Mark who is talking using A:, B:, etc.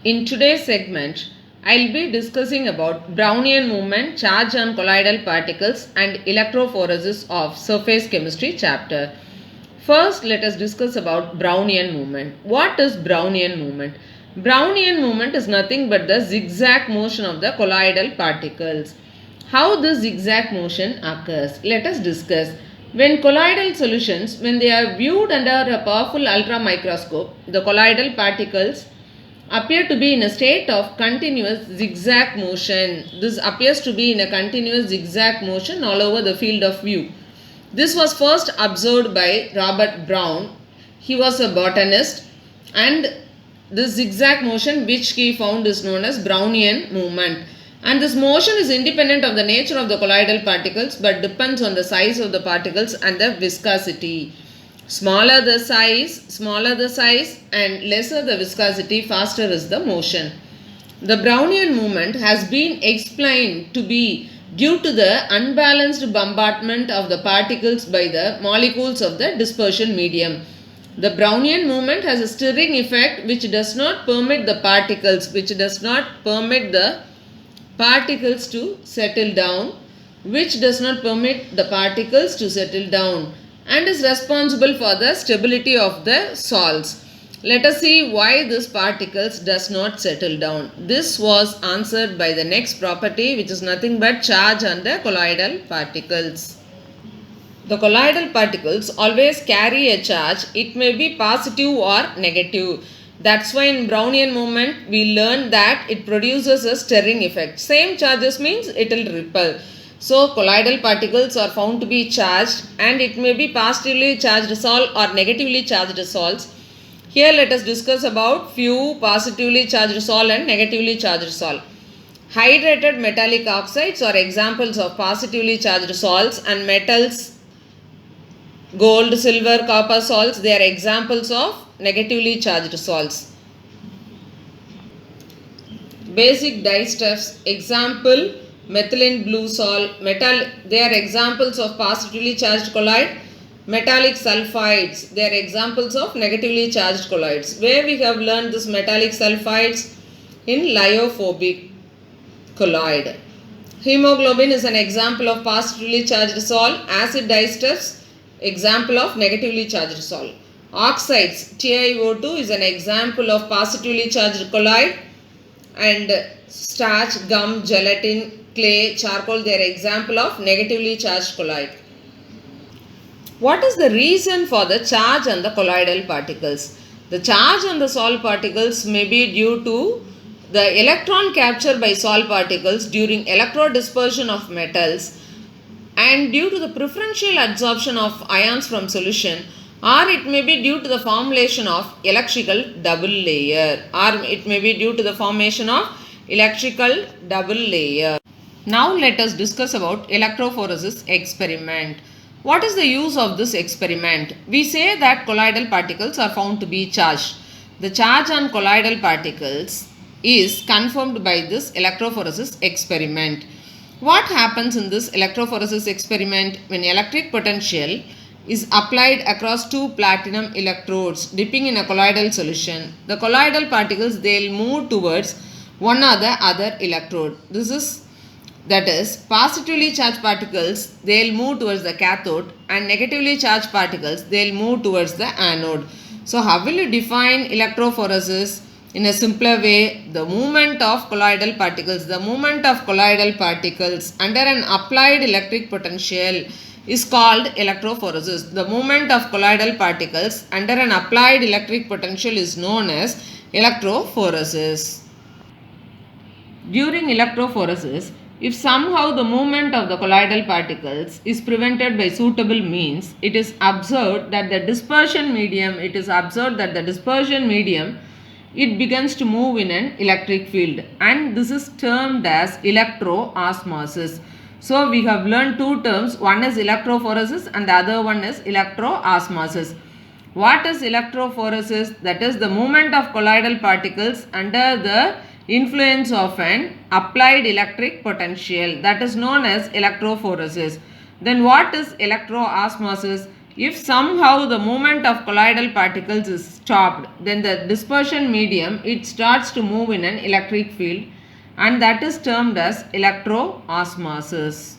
A: In today's segment, I'll be discussing about Brownian movement, charge on colloidal particles and electrophoresis of surface chemistry chapter. First, let us discuss about Brownian movement. What is Brownian movement? Brownian movement is nothing but the zigzag motion of the colloidal particles. How this zigzag motion occurs? Let us discuss. When colloidal solutions, when they are viewed under a powerful ultra microscope, the colloidal particles appear to be in a state of continuous zigzag motion. This appears to be in a continuous zigzag motion all over the field of view. This was first observed by Robert Brown. He was a botanist, and this zigzag motion which he found is known as Brownian movement. And this motion is independent of the nature of the colloidal particles but depends on the size of the particles and the viscosity. Smaller the size and lesser the viscosity, faster is the motion. The Brownian movement has been explained to be due to the unbalanced bombardment of the particles by the molecules of the dispersion medium. The Brownian movement has a stirring effect which does not permit the particles to settle down, and is responsible for the stability of the salts. Let us see why this particles does not settle down. This was answered by the next property, which is nothing but charge on the colloidal particles. The colloidal particles always carry a charge. It may be positive or negative. That's why in Brownian movement we learned that it produces a stirring effect. Same charges means it will repel. So colloidal particles are found to be charged, and it may be positively charged salt or negatively charged salts. Here let us discuss about few positively charged salt and negatively charged salt. Hydrated metallic oxides are examples of positively charged salts, and metals, gold, silver, copper salts, they are examples of negatively charged salts. Basic dyestuffs, example methylene blue salt, they are examples of positively charged colloid. Metallic sulfides, they are examples of negatively charged colloids. Where we have learned this metallic sulfides? In lyophobic colloid. Hemoglobin is an example of positively charged salt. Acid dyestuffs, example of negatively charged salt. Oxides, TiO2 is an example of positively charged colloid, and starch, gum, gelatin, clay, charcoal, they are example of negatively charged colloid. What is the reason for the charge on the colloidal particles? The charge on the salt particles may be due to the electron capture by salt particles during electrodispersion of metals, and due to the preferential adsorption of ions from solution, or it may be due to the formation of electrical double layer. Now let us discuss about electrophoresis experiment. What is the use of this experiment? We say that colloidal particles are found to be charged. The charge on colloidal particles is confirmed by this electrophoresis experiment. What happens in this electrophoresis experiment? When electric potential is applied across two platinum electrodes dipping in a colloidal solution, the colloidal particles, they will move towards one or the other electrode. That is, positively charged particles, they will move towards the cathode, and negatively charged particles, they will move towards the anode. So how will you define electrophoresis? In a simpler way, the movement of colloidal particles under an applied electric potential is called electrophoresis. The movement of colloidal particles under an applied electric potential is known as electrophoresis. During electrophoresis, if somehow the movement of the colloidal particles is prevented by suitable means, it is observed that the dispersion medium it begins to move in an electric field, and this is termed as electroosmosis. So we have learned two terms, one is electrophoresis and the other one is electroosmosis. What is electrophoresis? That is the movement of colloidal particles under the influence of an applied electric potential, that is known as electrophoresis. Then what is electroosmosis? If somehow the movement of colloidal particles is stopped, then the dispersion medium, it starts to move in an electric field, and that is termed as electroosmosis.